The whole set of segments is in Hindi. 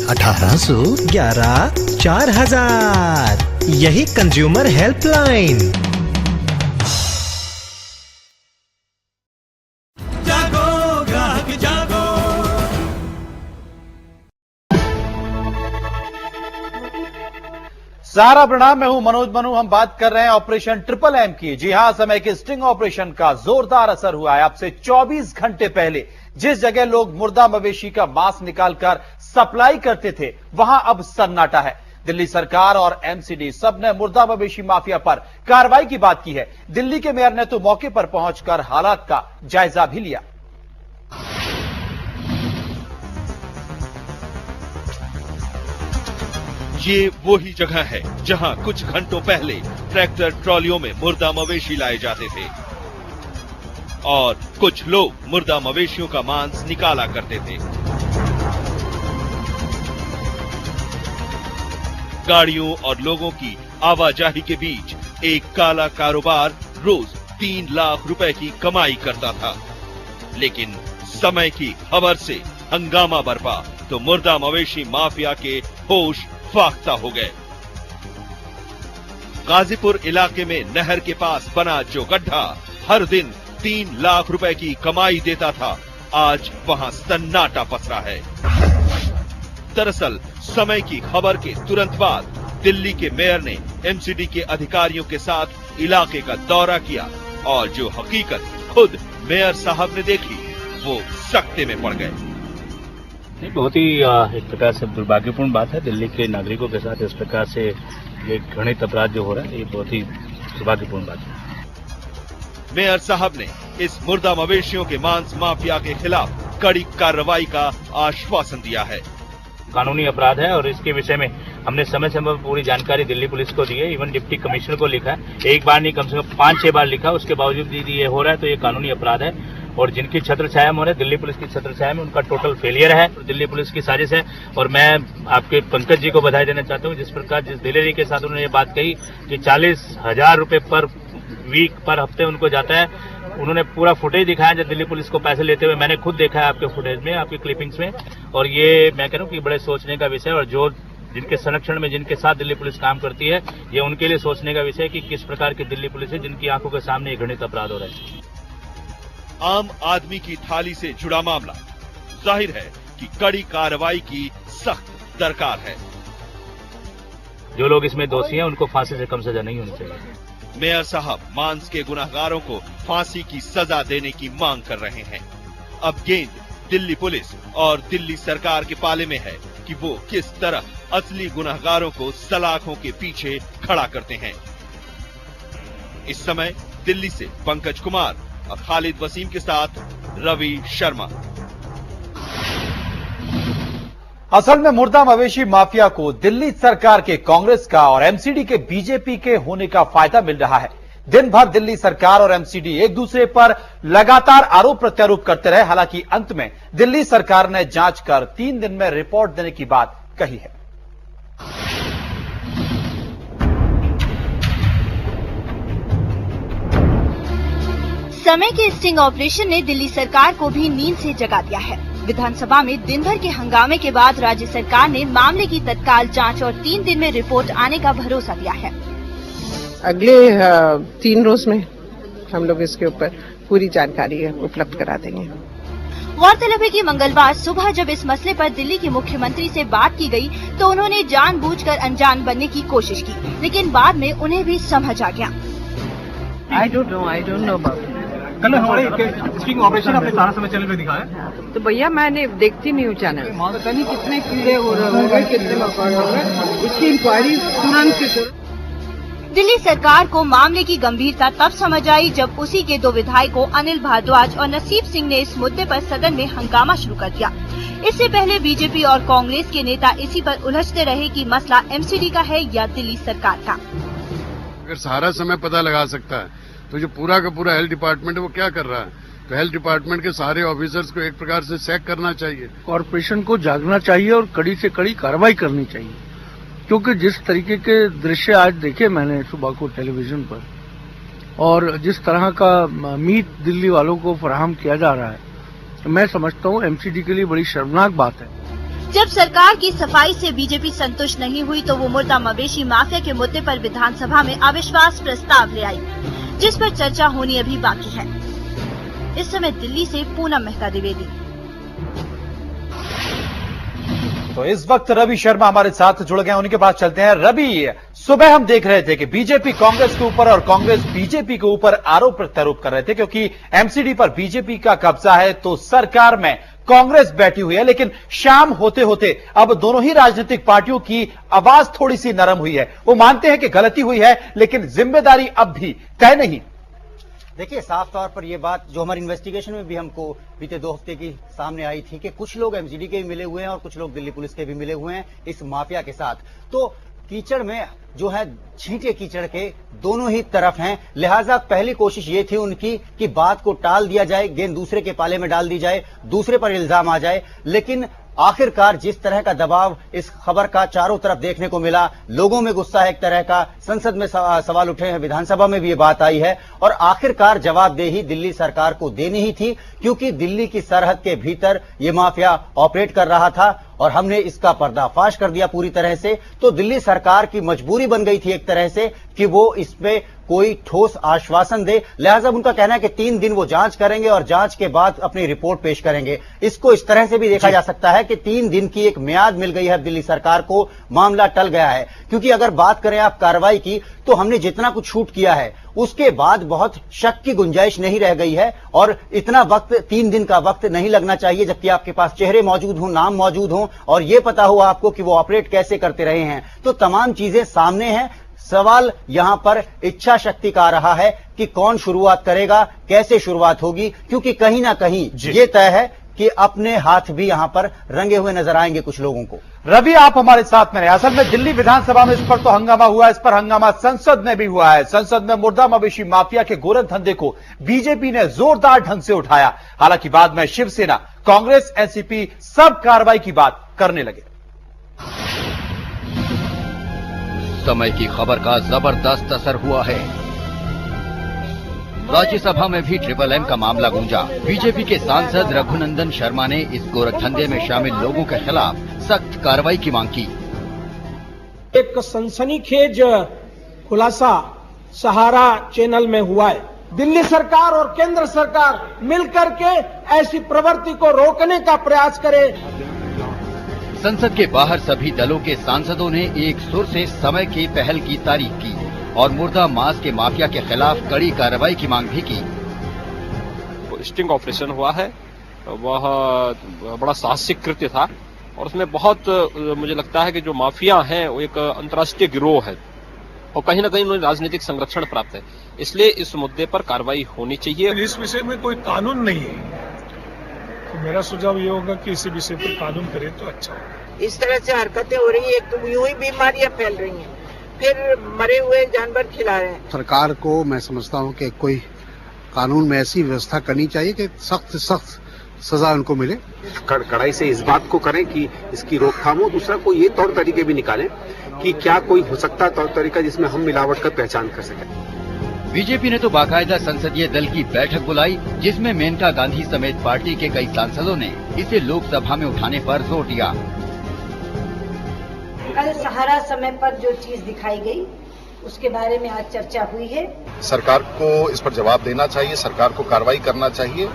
1811 4000 यही कंज्यूमर हेल्पलाइन। जागो ग्राहक जागो। सारा प्रणाम, मैं हूं मनोज मनु। हम बात कर रहे हैं ऑपरेशन ट्रिपल एम की। जी हां, समय के स्टिंग ऑपरेशन का जोरदार असर हुआ है। अब से 24 घंटे पहले जिस जगह लोग मुर्दा मवेशी का मांस निकालकर सप्लाई करते थे, वहां अब सन्नाटा है। दिल्ली सरकार और एमसीडी सब ने मुर्दा मवेशी माफिया पर कार्रवाई की बात की है। दिल्ली के मेयर ने तो मौके पर पहुंचकर हालात का जायजा भी लिया। ये वही जगह है जहां कुछ घंटों पहले ट्रैक्टर ट्रॉलियों में मुर्दा मवेशी लाए जाते थे और कुछ लोग मुर्दा मवेशियों का मांस निकाला करते थे। गाड़ियों और लोगों की आवाजाही के बीच एक काला कारोबार रोज 3 लाख रुपए की कमाई करता था। लेकिन समय की खबर से हंगामा बरपा तो मुर्दा मवेशी माफिया के होश फाख्ता हो गए। गाजीपुर इलाके में नहर के पास बना जो गड्ढा हर दिन 3 लाख रुपए की कमाई देता था, आज वहां सन्नाटा पसरा है। दरअसल समय की खबर के तुरंत बाद दिल्ली के मेयर ने एमसीडी के अधिकारियों के साथ इलाके का दौरा किया और जो हकीकत खुद मेयर साहब ने देखी वो सकते में पड़ गए। बहुत ही एक प्रकार से दुर्भाग्यपूर्ण बात है। दिल्ली के नागरिकों के साथ इस प्रकार से ये घृणित अपराध जो हो रहा है, ये बहुत ही दुर्भाग्यपूर्ण बात है। मेयर साहब ने इस मुर्दा मवेशियों के मांस माफिया के खिलाफ कड़ी कार्रवाई का आश्वासन दिया है। कानूनी अपराध है और इसके विषय में हमने समय समय पर पूरी जानकारी दिल्ली पुलिस को दी है। इवन डिप्टी कमिश्नर को लिखा है, एक बार नहीं कम से कम 5-6 बार लिखा। उसके बावजूद यदि ये हो रहा है तो ये कानूनी अपराध है और जिनकी छत्र छाया में हो रहा है, दिल्ली पुलिस की छत्र छाया में, उनका टोटल फेलियर है। दिल्ली पुलिस की साजिश है और मैं आपके पंकज जी को बधाई देना चाहता हूँ जिस प्रकार जिस दिलेरी के साथ उन्होंने ये बात कही कि 40,000 रुपए पर वीक पर हफ्ते उनको जाता है। उन्होंने पूरा फुटेज दिखाया जब दिल्ली पुलिस को पैसे लेते हुए, मैंने खुद देखा है आपके फुटेज में, आपकी क्लिपिंग्स में। और ये मैं कह रहा हूँ कि बड़े सोचने का विषय और जो जिनके संरक्षण में जिनके साथ दिल्ली पुलिस काम करती है, ये उनके लिए सोचने का विषय कि किस प्रकार की दिल्ली पुलिस है जिनकी आंखों के सामने ये घृणित अपराध हो रहे हैं। आम आदमी की थाली से जुड़ा मामला, जाहिर है कि कड़ी कार्रवाई की सख्त दरकार है। जो लोग इसमें दोषी हैं उनको फांसी से कम सजा नहीं होनी चाहिए। मेयर साहब मांस के गुनहगारों को फांसी की सजा देने की मांग कर रहे हैं। अब गेंद दिल्ली पुलिस और दिल्ली सरकार के पाले में है कि वो किस तरह असली गुनहगारों को सलाखों के पीछे खड़ा करते हैं। इस समय दिल्ली से पंकज कुमार और खालिद वसीम के साथ रवि शर्मा। असल में मुर्दा मवेशी माफिया को दिल्ली सरकार के कांग्रेस का और एमसीडी के बीजेपी के होने का फायदा मिल रहा है। दिन भर दिल्ली सरकार और एमसीडी एक दूसरे पर लगातार आरोप प्रत्यारोप करते रहे। हालांकि अंत में दिल्ली सरकार ने जांच कर 3 दिन में रिपोर्ट देने की बात कही है। समय के स्टिंग ऑपरेशन ने दिल्ली सरकार को भी नींद से जगा दिया है। विधानसभा में दिन भर के हंगामे के बाद राज्य सरकार ने मामले की तत्काल जांच और 3 दिन में रिपोर्ट आने का भरोसा दिया है। अगले 3 रोज में हम लोग इसके ऊपर पूरी जानकारी उपलब्ध करा देंगे। गौरतलब है कि मंगलवार सुबह जब इस मसले पर दिल्ली के मुख्यमंत्री से बात की गई तो उन्होंने जानबूझकर अनजान बनने की कोशिश की, लेकिन बाद में उन्हें भी समझ आ गया। I don't know about it. कल हमारे स्टिंग ऑपरेशन आपने सारा समय चैनल पे दिखाया। तो भैया मैंने देखती नहीं हूँ चैनल। पता नहीं कितने कीड़े हो रहे होंगे, कितने मकान हो गए, इसकी इंक्वायरी तुरंत की तुरंत। दिल्ली सरकार को मामले की गंभीरता तब समझ आई जब उसी के 2 विधायकों अनिल भारद्वाज और नसीब सिंह ने इस मुद्दे पर सदन में हंगामा शुरू कर दिया। इससे पहले बीजेपी और कांग्रेस के नेता इसी पर उलझते रहे कि मसला एमसीडी का है या दिल्ली सरकार का। अगर सारा समय पता लगा सकता है तो जो पूरा का पूरा हेल्थ डिपार्टमेंट है वो क्या कर रहा है? तो हेल्थ डिपार्टमेंट के सारे ऑफिसर्स को एक प्रकार से सैक करना चाहिए। कॉर्पोरेशन को जागना चाहिए और कड़ी से कड़ी कार्रवाई करनी चाहिए, क्योंकि जिस तरीके के दृश्य आज देखे मैंने सुबह को टेलीविजन पर और जिस तरह का मीट दिल्ली वालों को फराहम किया जा रहा है, मैं समझता हूँ एमसीडी के लिए बड़ी शर्मनाक बात है। जब सरकार की सफाई से बीजेपी संतुष्ट नहीं हुई तो वो मुर्दा मवेशी माफिया के मुद्दे पर विधानसभा में अविश्वास प्रस्ताव ले आई, जिस पर चर्चा होनी अभी बाकी है। इस समय दिल्ली से पूनम मेहता द्विवेदी। तो इस वक्त रवि शर्मा हमारे साथ जुड़ गए, उनके पास चलते हैं। रवि, सुबह हम देख रहे थे कि बीजेपी कांग्रेस के ऊपर और कांग्रेस बीजेपी के ऊपर आरोप प्रत्यारोप कर रहे थे, क्योंकि एमसीडी पर बीजेपी का कब्जा है तो सरकार में कांग्रेस बैठी हुई है। लेकिन शाम होते होते अब दोनों ही राजनीतिक पार्टियों की आवाज थोड़ी सी नरम हुई है। वो मानते हैं कि गलती हुई है, लेकिन जिम्मेदारी अब भी तय नहीं। देखिए, साफ तौर पर यह बात जो हमारी इन्वेस्टिगेशन में भी हमको बीते 2 हफ्ते की सामने आई थी कि कुछ लोग एमसीडी के भी मिले हुए हैं और कुछ लोग दिल्ली पुलिस के भी मिले हुए हैं इस माफिया के साथ। तो कीचड़ में जो है छींटे कीचड़ के दोनों ही तरफ हैं, लिहाजा पहली कोशिश ये थी उनकी कि बात को टाल दिया जाए, गेंद दूसरे के पाले में डाल दी जाए, दूसरे पर इल्जाम आ जाए। लेकिन आखिरकार जिस तरह का दबाव इस खबर का चारों तरफ देखने को मिला, लोगों में गुस्सा है एक तरह का, संसद में सवाल उठे हैं, विधानसभा में भी ये बात आई है और आखिरकार जवाबदेही दिल्ली सरकार को देनी ही थी, क्योंकि दिल्ली की सरहद के भीतर ये माफिया ऑपरेट कर रहा था और हमने इसका पर्दाफाश कर दिया पूरी तरह से। तो दिल्ली सरकार की मजबूरी बन गई थी एक तरह से कि वो इसमें कोई ठोस आश्वासन दे। लिहाजा उनका कहना है कि 3 दिन वो जांच करेंगे और जांच के बाद अपनी रिपोर्ट पेश करेंगे। इसको इस तरह से भी देखा जा सकता है कि 3 दिन की एक मियाद मिल गई है दिल्ली सरकार को, मामला टल गया है। क्योंकि अगर बात करें आप कार्रवाई की तो हमने जितना कुछ शूट किया है उसके बाद बहुत शक की गुंजाइश नहीं रह गई है और इतना वक्त 3 दिन का वक्त नहीं लगना चाहिए, जबकि आपके पास चेहरे मौजूद हों, नाम मौजूद हों और यह पता हो आपको कि वो ऑपरेट कैसे करते रहे हैं। तो तमाम चीजें सामने हैं। सवाल यहां पर इच्छा शक्ति का आ रहा है कि कौन शुरुआत करेगा, कैसे शुरुआत होगी, क्योंकि कहीं ना कहीं ये तय है कि अपने हाथ भी यहां पर रंगे हुए नजर आएंगे कुछ लोगों को। रवि, आप हमारे साथ में रहे। असल में दिल्ली विधानसभा में इस पर तो हंगामा हुआ, इस पर हंगामा संसद में भी हुआ है। संसद में मुर्दा मवेशी माफिया के गोरख धंधे को बीजेपी ने जोरदार ढंग से उठाया। हालांकि बाद में शिवसेना, कांग्रेस, एनसीपी सब कार्रवाई की बात करने लगे। समय की खबर का जबरदस्त असर हुआ है। राज्यसभा में भी ट्रिपल एम का मामला गूंजा। बीजेपी के सांसद रघुनंदन शर्मा ने इस गोरखधंधे में शामिल लोगों के खिलाफ सख्त कार्रवाई की मांग की। एक सनसनीखेज खुलासा सहारा चैनल में हुआ है। दिल्ली सरकार और केंद्र सरकार मिलकर के ऐसी प्रवृत्ति को रोकने का प्रयास करे। संसद के बाहर सभी दलों के सांसदों ने एक सुर से समय की पहल की तारीफ की और मुर्दा मांस के माफिया के खिलाफ कड़ी कार्रवाई की मांग भी की। स्टिंग ऑपरेशन हुआ है, वह बड़ा साहसिक कृत्य था और उसमें बहुत मुझे लगता है कि जो माफिया हैं वो एक अंतर्राष्ट्रीय गिरोह है और कहीं ना कहीं उन्हें राजनीतिक संरक्षण प्राप्त है। इसलिए इस मुद्दे पर कार्रवाई होनी चाहिए। इस विषय में कोई कानून नहीं है तो मेरा सुझाव ये होगा कि इसी विषय पर कानून करे तो अच्छा होगा। इस तरह से हरकतें हो रही है, एक तो यूं ही बीमारियां फैल रही हैं, फिर मरे हुए जानवर खिला रहे हैं। सरकार को मैं समझता हूं कि कोई कानून में ऐसी व्यवस्था करनी चाहिए कि सख्त सख्त सजा उनको मिले। कड़ाई से इस बात को करें कि इसकी रोकथाम हो। दूसरा कोई ये तौर तरीके भी निकालें कि क्या कोई हो सकता है तौर तरीका जिसमें हम मिलावट कर पहचान कर सकें। बीजेपी ने तो बाकायदा संसदीय दल की बैठक बुलाई, जिसमें मेनका गांधी समेत पार्टी के कई सांसदों ने इसे लोकसभा में उठाने पर जोर दिया। कल सहारा समय पर जो चीज दिखाई गई उसके बारे में आज चर्चा हुई है। सरकार को इस पर जवाब देना चाहिए, सरकार को कार्रवाई करना चाहिए।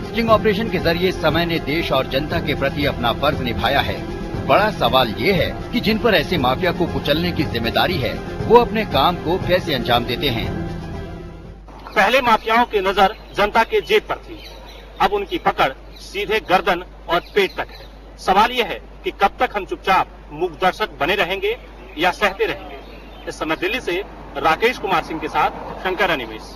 स्टिंग ऑपरेशन के जरिए समय ने देश और जनता के प्रति अपना फर्ज निभाया है। बड़ा सवाल ये है कि जिन पर ऐसे माफिया को कुचलने की जिम्मेदारी है वो अपने काम को कैसे अंजाम देते हैं। पहले माफियाओं की नजर जनता के जेब पर थी, अब उनकी पकड़ सीधे गर्दन और पेट तक है। सवाल यह है कि कब तक हम चुपचाप मूक दर्शक बने रहेंगे या सहते रहेंगे। इस समय दिल्ली से राकेश कुमार सिंह के साथ शंकर अनिमेश।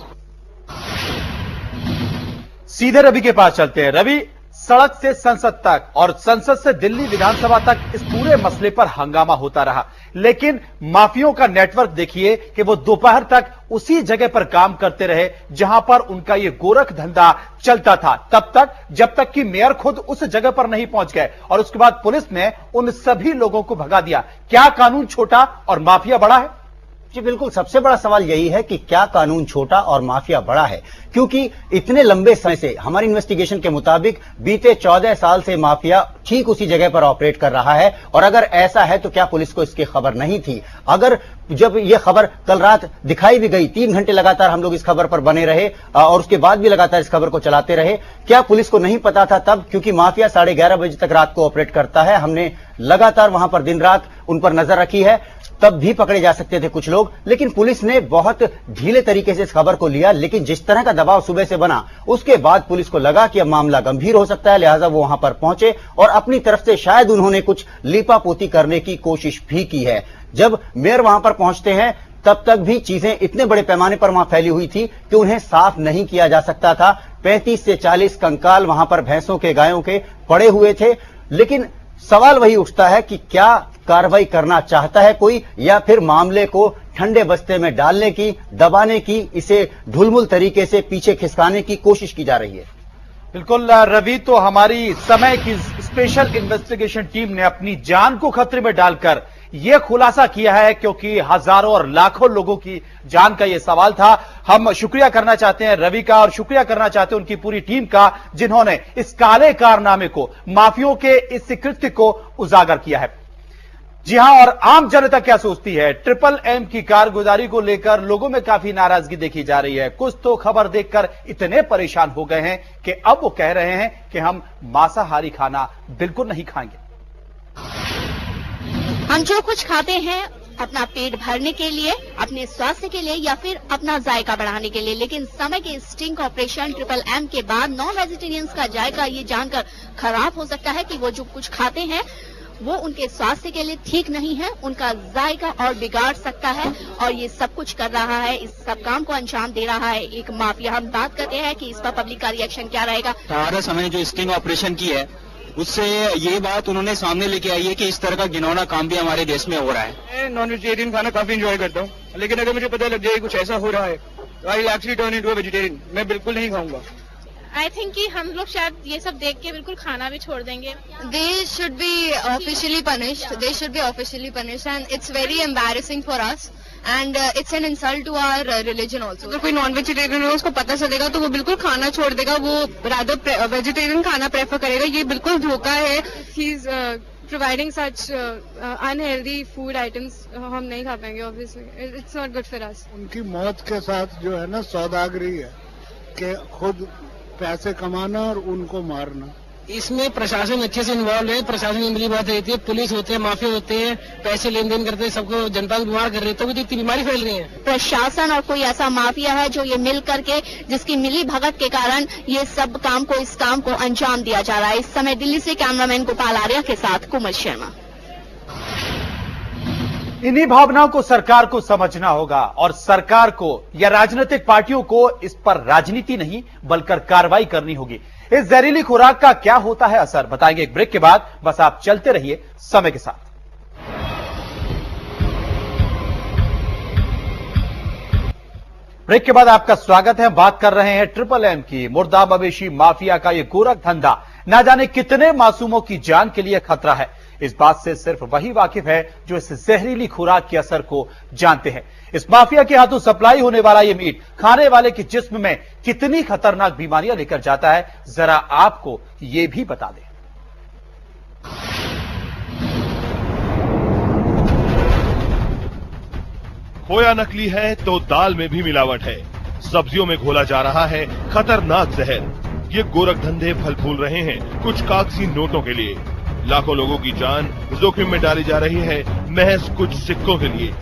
सीधे रवि के पास चलते हैं। रवि, सड़क से संसद तक और संसद से दिल्ली विधानसभा तक इस पूरे मसले पर हंगामा होता रहा, लेकिन माफियों का नेटवर्क देखिए कि वो दोपहर तक उसी जगह पर काम करते रहे जहां पर उनका ये गोरख धंधा चलता था, तब तक जब तक कि मेयर खुद उस जगह पर नहीं पहुंच गए और उसके बाद पुलिस ने उन सभी लोगों को भगा दिया। क्या कानून छोटा और माफिया बड़ा है? जी बिल्कुल, सबसे बड़ा सवाल यही है कि क्या कानून छोटा और माफिया बड़ा है, क्योंकि इतने लंबे समय से हमारी इन्वेस्टिगेशन के मुताबिक बीते 14 साल से माफिया ठीक उसी जगह पर ऑपरेट कर रहा है। और अगर ऐसा है तो क्या पुलिस को इसकी खबर नहीं थी? अगर जब ये खबर कल रात दिखाई भी गई, 3 घंटे लगातार हम लोग इस खबर पर बने रहे और उसके बाद भी लगातार इस खबर को चलाते रहे, क्या पुलिस को नहीं पता था तब? क्योंकि माफिया 11:30 बजे तक रात को ऑपरेट करता है, हमने लगातार वहां पर दिन रात उन पर नजर रखी है, तब भी पकड़े जा सकते थे कुछ लोग, लेकिन पुलिस ने बहुत ढीले तरीके से इस खबर को लिया। लेकिन जिस तरह का दबाव सुबह से बना, उसके बाद पुलिस को लगा कि अब मामला गंभीर हो सकता है, लिहाजा वो वहां पर पहुंचे और अपनी तरफ से शायद उन्होंने कुछ लीपापोती करने की कोशिश भी की है। जब मेयर वहां पर पहुंचते हैं तब तक भी चीजें इतने बड़े पैमाने पर वहां फैली हुई थी कि उन्हें साफ नहीं किया जा सकता था। 35 से 40 कंकाल वहां पर भैंसों के, गायों के पड़े हुए थे। लेकिन सवाल वही उठता है कि क्या कार्रवाई करना चाहता है कोई, या फिर मामले को ठंडे बस्ते में डालने की, दबाने की, इसे ढुलमुल तरीके से पीछे खिसकाने की कोशिश की जा रही है। बिल्कुल रवि, तो हमारी समय की स्पेशल इन्वेस्टिगेशन टीम ने अपनी जान को खतरे में डालकर यह खुलासा किया है, क्योंकि हजारों और लाखों लोगों की जान का यह सवाल था। हम शुक्रिया करना चाहते हैं रवि का और शुक्रिया करना चाहते हैं उनकी पूरी टीम का, जिन्होंने इस काले कारनामे को, माफियों के इस कृत्य को उजागर किया है। जी हां, और आम जनता क्या सोचती है? ट्रिपल एम की कारगुजारी को लेकर लोगों में काफी नाराजगी देखी जा रही है। कुछ तो खबर देखकर इतने परेशान हो गए हैं कि अब वो कह रहे हैं कि हम मांसाहारी खाना बिल्कुल नहीं खाएंगे। हम जो कुछ खाते हैं अपना पेट भरने के लिए, अपने स्वास्थ्य के लिए या फिर अपना जायका बढ़ाने के लिए, लेकिन समय के स्टिंग ऑपरेशन ट्रिपल एम के बाद नॉन वेजिटेरियंस का जायका ये जानकर खराब हो सकता है कि वो जो कुछ खाते हैं वो उनके स्वास्थ्य के लिए ठीक नहीं है, उनका जायका और बिगाड़ सकता है। और ये सब कुछ कर रहा है, इस सब काम को अंजाम दे रहा है एक माफिया। हम बात करते हैं कि इस पर पब्लिक का रिएक्शन क्या रहेगा। 18 समय जो स्टिंग ऑपरेशन की है उससे ये बात उन्होंने सामने लेके आई है कि इस तरह का घिनौना काम भी हमारे देश में हो रहा है। मैं नॉन वेजिटेरियन खाना काफी एंजॉय करता हूँ, लेकिन अगर मुझे पता लग जाए कुछ ऐसा हो रहा है तो I will actually turn into a vegetarian. मैं बिल्कुल नहीं खाऊंगा। आई थिंक कि हम लोग शायद ये सब देख के बिल्कुल खाना भी छोड़ देंगे। They should be officially punished. They should be officially punished, and it's very embarrassing for us. And it's an insult to our religion also. अगर कोई नॉन वेजिटेरियन है उसको पता चलेगा तो वो बिल्कुल खाना छोड़ देगा, वो रादर वेजिटेरियन खाना प्रेफर करेगा। ये बिल्कुल धोखा है। He's providing such unhealthy food items. हम नहीं खा पाएंगे obviously. It's not good for us. उनकी मौत के साथ जो है ना सौदागरी है कि खुद पैसे कमाना और उनको मारना। इसमें प्रशासन अच्छे से इन्वॉल्व है, प्रशासन में मिली बात रहती है, पुलिस होते हैं, माफिया होते हैं, पैसे लेन देन करते हैं, सबको जनता को बीमार कर रहे हैं, तभी तो इतनी बीमारी फैल रही है। प्रशासन और कोई ऐसा माफिया है जो ये मिल करके, जिसकी मिली भगत के कारण ये सब काम को, इस काम को अंजाम दिया जा रहा है। इस समय दिल्ली से कैमरामैन गोपाल आर्या के साथ कुमार शर्मा। इन्हीं भावनाओं को सरकार को समझना होगा और सरकार को या राजनीतिक पार्टियों को इस पर राजनीति नहीं बल्कि कार्रवाई करनी होगी। इस जहरीली खुराक का क्या होता है असर, बताएंगे एक ब्रेक के बाद। बस आप चलते रहिए समय के साथ। ब्रेक के बाद आपका स्वागत है। बात कर रहे हैं ट्रिपल एम की। मुर्दा मवेशी माफिया का यह गोरख धंधा ना जाने कितने मासूमों की जान के लिए खतरा है। इस बात से सिर्फ वही वाकिफ है जो इस जहरीली खुराक के असर को जानते हैं। इस माफिया के हाथों सप्लाई होने वाला ये मीट खाने वाले के जिस्म में कितनी खतरनाक बीमारियां लेकर जाता है, जरा आपको ये भी बता दें। खोया नकली है तो दाल में भी मिलावट है, सब्जियों में घोला जा रहा है खतरनाक जहर। ये गोरख धंधे फल फूल रहे हैं कुछ कागजी नोटों के लिए। लाखों लोगों की जान जोखिम में डाली जा रही है महज कुछ सिक्कों के लिए।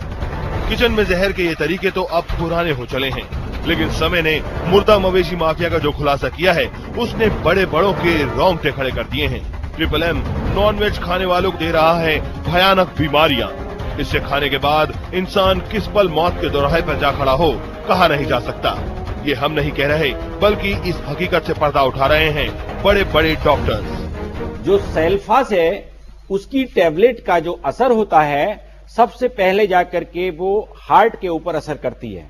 किचन में जहर के ये तरीके तो अब पुराने हो चले हैं, लेकिन समय ने मुर्दा मवेशी माफिया का जो खुलासा किया है उसने बड़े बड़ों के रोंगटे खड़े कर दिए हैं। ट्रिपल एम नॉनवेज खाने वालों को दे रहा है भयानक बीमारियां। इसे खाने के बाद इंसान किस पल मौत के दोराहे पर जा खड़ा हो कहा नहीं जा सकता। ये हम नहीं कह रहे, बल्कि इस हकीकत से पर्दा उठा रहे हैं बड़े बड़े डॉक्टर्स। जो सेल्फास है उसकी टैबलेट का जो असर होता है सबसे पहले जाकर के वो हार्ट के ऊपर असर करती है,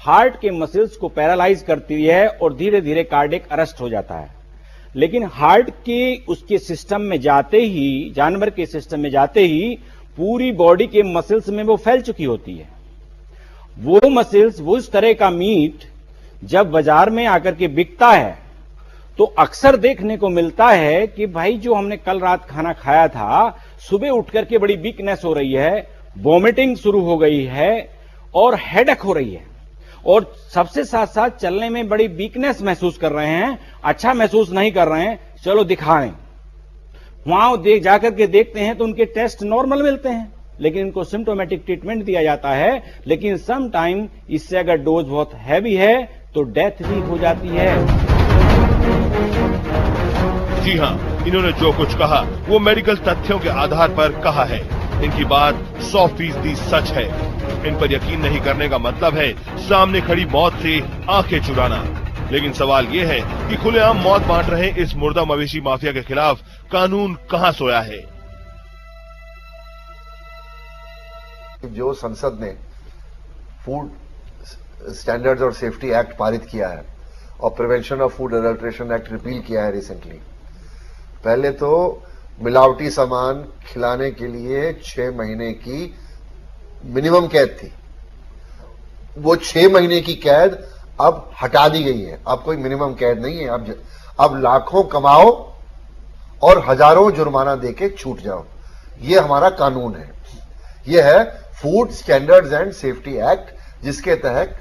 हार्ट के मसल्स को पैरालाइज करती है और धीरे धीरे कार्डियक अरेस्ट हो जाता है। लेकिन हार्ट के उसके सिस्टम में जाते ही, जानवर के सिस्टम में जाते ही पूरी बॉडी के मसल्स में वो फैल चुकी होती है। वो मसल्स, वो इस तरह का मीट जब बाजार में आकर के बिकता है तो अक्सर देखने को मिलता है कि भाई जो हमने कल रात खाना खाया था, सुबह उठ करके बड़ी वीकनेस हो रही है, वॉमिटिंग शुरू हो गई है और हेडेक हो रही है, और सबसे साथ साथ चलने में बड़ी वीकनेस महसूस कर रहे हैं, अच्छा महसूस नहीं कर रहे हैं, चलो दिखाएं। वहां जाकर के देखते हैं तो उनके टेस्ट नॉर्मल मिलते हैं, लेकिन इनको सिम्टोमेटिक ट्रीटमेंट दिया जाता है, लेकिन सम टाइम इससे अगर डोज बहुत हैवी है तो डेथ भी हो जाती है। जी हां, इन्होंने जो कुछ कहा वो मेडिकल तथ्यों के आधार पर कहा है। इनकी बात 100% सच है। इन पर यकीन नहीं करने का मतलब है सामने खड़ी मौत से आंखें चुराना। लेकिन सवाल ये है कि खुलेआम मौत बांट रहे इस मुर्दा मवेशी माफिया के खिलाफ कानून कहां सोया है। जो संसद ने फूड स्टैंडर्ड्स और सेफ्टी एक्ट पारित किया है और prevention of food adulteration act repeal किया है रिसेंटली, पहले तो मिलावटी सामान खिलाने के लिए 6 महीने की मिनिमम कैद थी। वो 6 महीने की कैद अब हटा दी गई है। अब कोई मिनिमम कैद नहीं है। अब लाखों कमाओ और हजारों जुर्माना देके छूट जाओ। ये हमारा कानून है। ये है food standards and safety act, जिसके तहत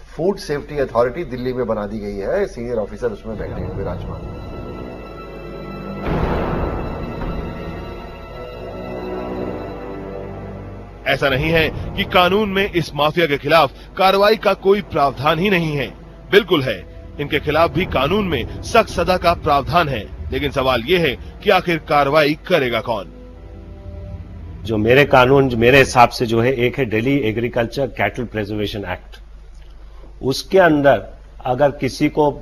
फूड सेफ्टी अथॉरिटी दिल्ली में बना दी गई है। सीनियर ऑफिसर उसमें बैठे हैं विराजमान। ऐसा नहीं है कि कानून में इस माफिया के खिलाफ कार्रवाई का कोई प्रावधान ही नहीं है। बिल्कुल है, इनके खिलाफ भी कानून में सख्त सजा का प्रावधान है। लेकिन सवाल ये है कि आखिर कार्रवाई करेगा कौन। जो मेरे कानून मेरे हिसाब से जो है, एक है Delhi agriculture cattle preservation act. उसके अंदर अगर किसी को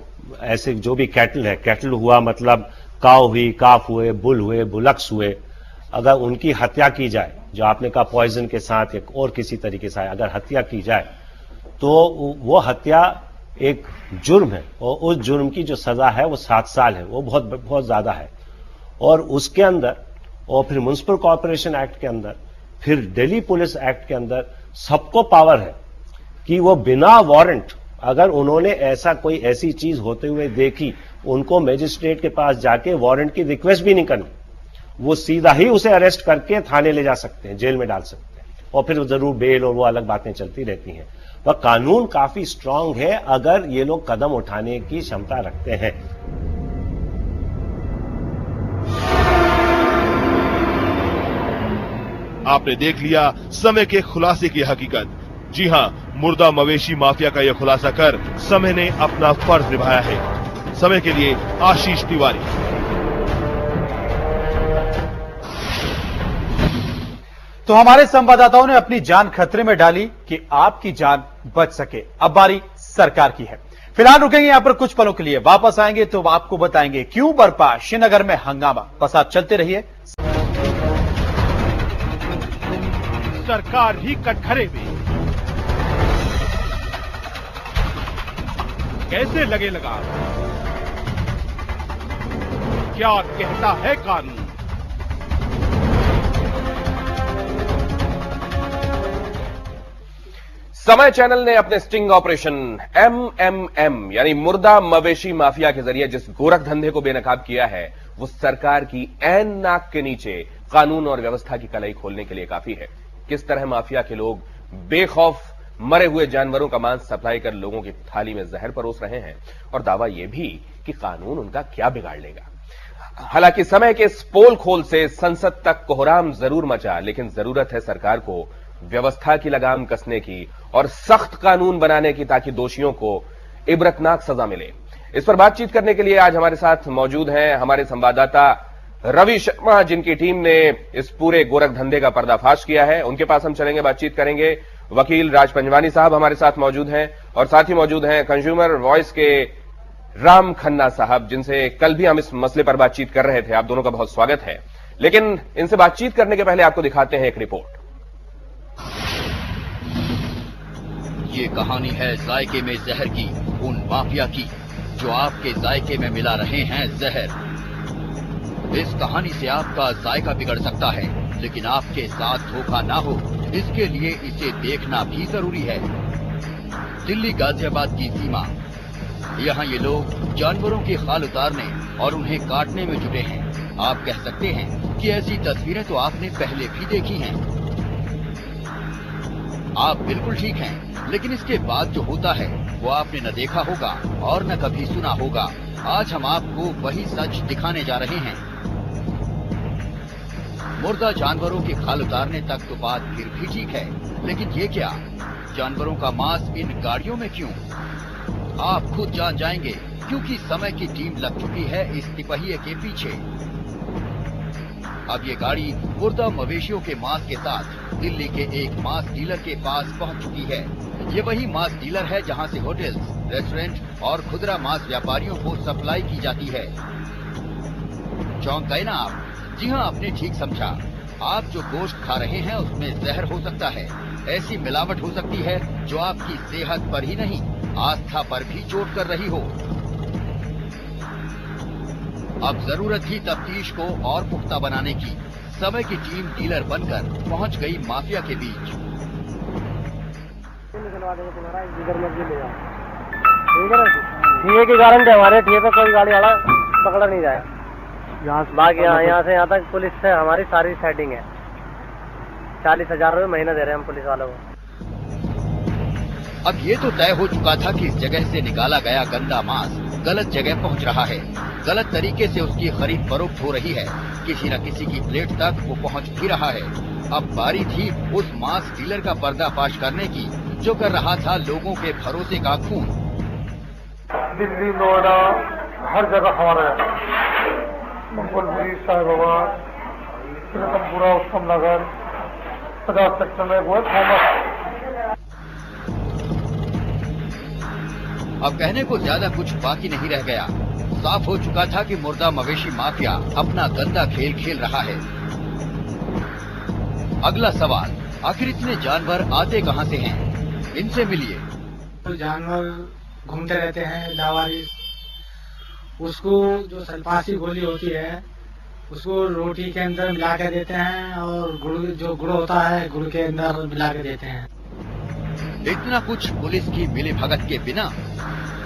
ऐसे जो भी कैटल है, कैटल हुआ मतलब काव हुई, काफ हुए, बुल हुए, बुलक्स हुए, अगर उनकी हत्या की जाए, जो आपने कहा पॉइजन के साथ या और किसी तरीके से अगर हत्या की जाए तो वो हत्या एक जुर्म है और उस जुर्म की जो सजा है वो 7 साल है। वो बहुत बहुत ज्यादा है। और उसके अंदर और फिर म्युनिसिपल कॉर्पोरेशन एक्ट के अंदर, फिर दिल्ली पुलिस एक्ट के अंदर सबको पावर है कि वो बिना वारंट, अगर उन्होंने ऐसा कोई ऐसी चीज होते हुए देखी, उनको मजिस्ट्रेट के पास जाके वारंट की रिक्वेस्ट भी नहीं करनी, वो सीधा ही उसे अरेस्ट करके थाने ले जा सकते हैं, जेल में डाल सकते हैं, और फिर जरूर बेल और वो अलग बातें चलती रहती हैं। पर कानून काफी स्ट्रांग है अगर ये लोग कदम उठाने की क्षमता रखते हैं। आपने देख लिया समय के खुलासे की हकीकत। जी हां, मुर्दा मवेशी माफिया का यह खुलासा कर समय ने अपना फर्ज निभाया है। समय के लिए आशीष तिवारी। तो हमारे संवाददाताओं ने अपनी जान खतरे में डाली कि आपकी जान बच सके। अब बारी सरकार की है। फिलहाल रुकेंगे यहां पर कुछ पलों के लिए, वापस आएंगे तो आपको बताएंगे क्यों बरपा श्रीनगर में हंगामा। बस आप चलते रहिए। सरकार ही कटघरे में कैसे लगे लगाम? क्या कहता है कानून? समय चैनल ने अपने स्टिंग ऑपरेशन MMM यानी मुर्दा मवेशी माफिया के जरिए जिस गोरख धंधे को बेनकाब किया है, वो सरकार की ऐन नाक के नीचे कानून और व्यवस्था की कलाई खोलने के लिए काफी है। किस तरह माफिया के लोग बेखौफ मरे हुए जानवरों का मांस सप्लाई कर लोगों की थाली में जहर परोस रहे हैं, और दावा यह भी कि कानून उनका क्या बिगाड़ लेगा। हालांकि समय के इस पोल खोल से संसद तक कोहराम जरूर मचा, लेकिन जरूरत है सरकार को व्यवस्था की लगाम कसने की और सख्त कानून बनाने की, ताकि दोषियों को इबरतनाक सजा मिले। इस पर बातचीत करने के लिए आज हमारे साथ मौजूद हैं हमारे संवाददाता रवि शर्मा, जिनकी टीम ने इस पूरे गोरख धंधे का पर्दाफाश किया है। उनके पास हम चलेंगे, बातचीत करेंगे। वकील राज पंजवानी साहब हमारे साथ मौजूद हैं और साथ ही मौजूद हैं कंज्यूमर वॉइस के राम खन्ना साहब, जिनसे कल भी हम इस मसले पर बातचीत कर रहे थे। आप दोनों का बहुत स्वागत है। लेकिन इनसे बातचीत करने के पहले आपको दिखाते हैं एक रिपोर्ट। ये कहानी है जायके में जहर की, उन माफिया की जो आपके जायके में मिला रहे हैं जहर। इस कहानी से आपका जायका बिगड़ सकता है, लेकिन आपके साथ धोखा ना हो, इसके लिए इसे देखना भी जरूरी है। दिल्ली गाजियाबाद की सीमा। यहाँ ये लोग जानवरों की खाल उतारने और उन्हें काटने में जुटे हैं। आप कह सकते हैं कि ऐसी तस्वीरें तो आपने पहले भी देखी हैं। आप बिल्कुल ठीक हैं, लेकिन इसके बाद जो होता है वो आपने न देखा होगा और न कभी सुना होगा। आज हम आपको वही सच दिखाने जा रहे हैं। मुर्दा जानवरों की खाल उतारने तक तो बात फिर भी ठीक है, लेकिन ये क्या, जानवरों का मांस इन गाड़ियों में क्यों? आप खुद जान जाएंगे, क्योंकि समय की टीम लग चुकी है इस तिपहिए के पीछे। अब ये गाड़ी मुर्दा मवेशियों के मांस के साथ दिल्ली के एक मांस डीलर के पास पहुंच चुकी है। ये वही मांस डीलर है जहां से होटल्स, रेस्टोरेंट और खुदरा मांस व्यापारियों को सप्लाई की जाती है। चौंक गए ना आप? जी हाँ, आपने ठीक समझा। आप जो गोश्त खा रहे हैं उसमें जहर हो सकता है। ऐसी मिलावट हो सकती है जो आपकी सेहत पर ही नहीं, आस्था पर भी चोट कर रही हो। अब जरूरत थी तफ्तीश को और पुख्ता बनाने की। समय की टीम डीलर बनकर पहुंच गई माफिया के बीच। ठिए की गारंटी हमारे, ठिए पे कोई गाड़ी वाला पकड़ा नहीं जाए। बाकी यहाँ से यहाँ तक पुलिस से हमारी सारी सेटिंग है। 40,000 रुपये महीना दे रहे हैं हम पुलिस वालों को। अब ये तो तय हो चुका था कि इस जगह से निकाला गया गंदा मांस गलत जगह पहुंच रहा है। गलत तरीके से उसकी खरीद फरोख्त हो रही है। किसी न किसी की प्लेट तक वो पहुंच भी रहा है। अब बारी थी उस मांस डीलर का पर्दाफाश करने की, जो कर रहा था लोगों के भरोसे का खून। दिल्ली, नोएडा, हर जगह हमारा है। मंगोलपुरी, साहिबाबाद, तिरुपतिपुरा, उत्तम नगर, 50 सेक्टर में वो फेमस। अब कहने को ज्यादा कुछ बाकी नहीं रह गया। साफ हो चुका था कि मुर्दा मवेशी माफिया अपना गंदा खेल खेल रहा है। अगला सवाल, आखिर इतने जानवर आते कहां से हैं? इनसे मिलिए। तो जानवर घूमते रहते हैं लावारिस। उसको जो सल्फासी गोली होती है उसको रोटी के अंदर मिला के देते हैं और जो गुड़ होता है गुड़ के अंदर मिला के देते हैं। इतना कुछ पुलिस की मिली भगत के बिना?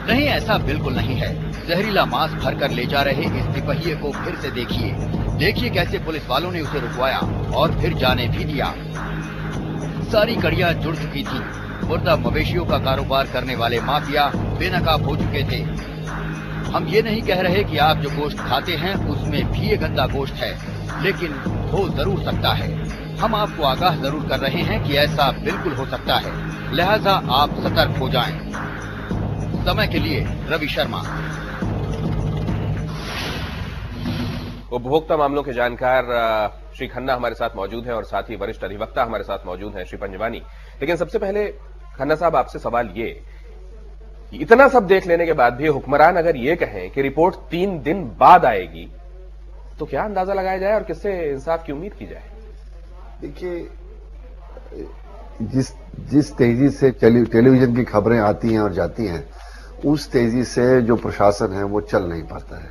नहीं, ऐसा बिल्कुल नहीं है। जहरीला मांस भरकर ले जा रहे इस तिपहिए को फिर से देखिए कैसे पुलिस वालों ने उसे रुकवाया और फिर जाने भी दिया। सारी कड़ियां जुड़ चुकी थी। मुर्दा मवेशियों का कारोबार करने वाले माफिया बेनकाब हो चुके थे। हम ये नहीं कह रहे कि आप जो गोश्त खाते हैं उसमें भी ये गंदा गोश्त है, लेकिन हो जरूर सकता है। हम आपको आगाह जरूर कर रहे हैं कि ऐसा बिल्कुल हो सकता है, लिहाजा आप सतर्क हो जाएं। समय के लिए रवि शर्मा। उपभोक्ता मामलों के जानकार श्री खन्ना हमारे साथ मौजूद हैं और साथ ही वरिष्ठ अधिवक्ता हमारे साथ मौजूद हैं श्री पंजवानी। लेकिन सबसे पहले खन्ना साहब, आपसे सवाल ये, इतना सब देख लेने के बाद भी हुक्मरान अगर ये कहें कि रिपोर्ट 3 दिन बाद आएगी, तो क्या अंदाजा लगाया जाए और किससे इंसाफ की उम्मीद की जाए? देखिए, जिस तेजी से टेलीविजन की खबरें आती हैं और जाती हैं, उस तेजी से जो प्रशासन है वो चल नहीं पाता है।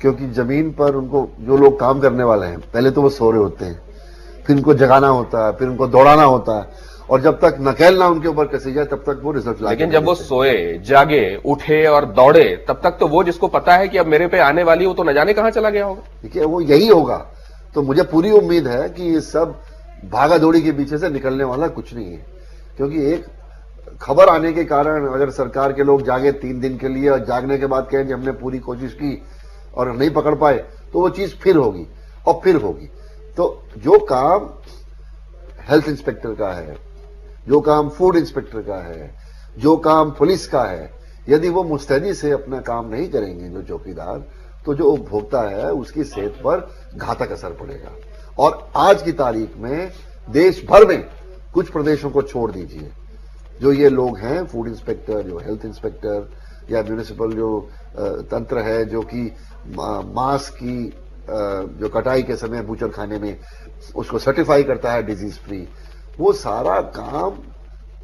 क्योंकि जमीन पर उनको जो लोग काम करने वाले हैं, पहले तो वो सो रहे होते हैं, फिर उनको जगाना होता है, फिर उनको दौड़ाना होता है, और जब तक नकेल ना उनके ऊपर कसी जाए तब तक वो रिजल्ट लाएंगे। लेकिन जब वो सोए, जागे, उठे और दौड़े, तब तक तो वो जिसको पता है कि अब मेरे पे आने वाली, वो तो न जाने कहां चला गया होगा। देखिए, वो यही होगा। तो मुझे पूरी उम्मीद है कि ये सब भागा दौड़ी के पीछे से निकलने वाला कुछ नहीं है। क्योंकि एक खबर आने के कारण अगर सरकार के लोग जागे 3 दिन के लिए और जागने के बाद कहें कि हमने पूरी कोशिश की और नहीं पकड़ पाए, तो वो चीज फिर होगी और फिर होगी। तो जो काम हेल्थ इंस्पेक्टर का है, जो काम फूड इंस्पेक्टर का है, जो काम पुलिस का है, यदि वो मुस्तैदी से अपना काम नहीं करेंगे जो चौकीदार, तो जो उपभोक्ता है उसकी सेहत पर घातक असर पड़ेगा। और आज की तारीख में देश भर में, कुछ प्रदेशों को छोड़ दीजिए, जो ये लोग हैं फूड इंस्पेक्टर, जो हेल्थ इंस्पेक्टर या म्यूनिसिपल जो तंत्र है जो कि मांस की जो कटाई के समय बूचर खाने में उसको सर्टिफाई करता है डिजीज फ्री, वो सारा काम